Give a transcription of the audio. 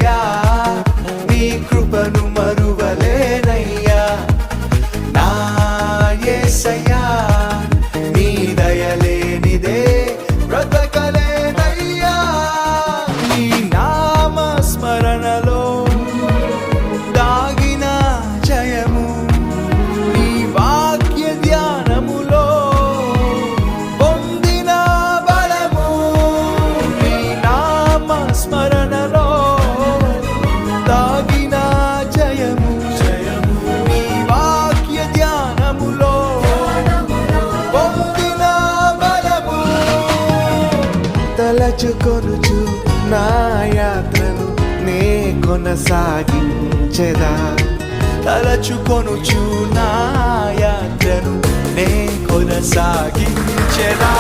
యేసయ్యా నీ కృపను మరువలేనయ్యా నా యేసయ్యా నీ దయలేనిదే బ్రతకలేనయ్యా నీ నామ స్మరణలో దాగిన జయము నీ వాక్య ధ్యానములో పొందిన బలము నీ నామ స్మరణలో దాగిన జయము నీ వాక్య ధ్యానములో పొందిన బలము తలచుకొనుచు నా యాత్రను నే కొనసాగించెదా తలచుకొనుచు నా యాత్రను నే కొనసాగించెదా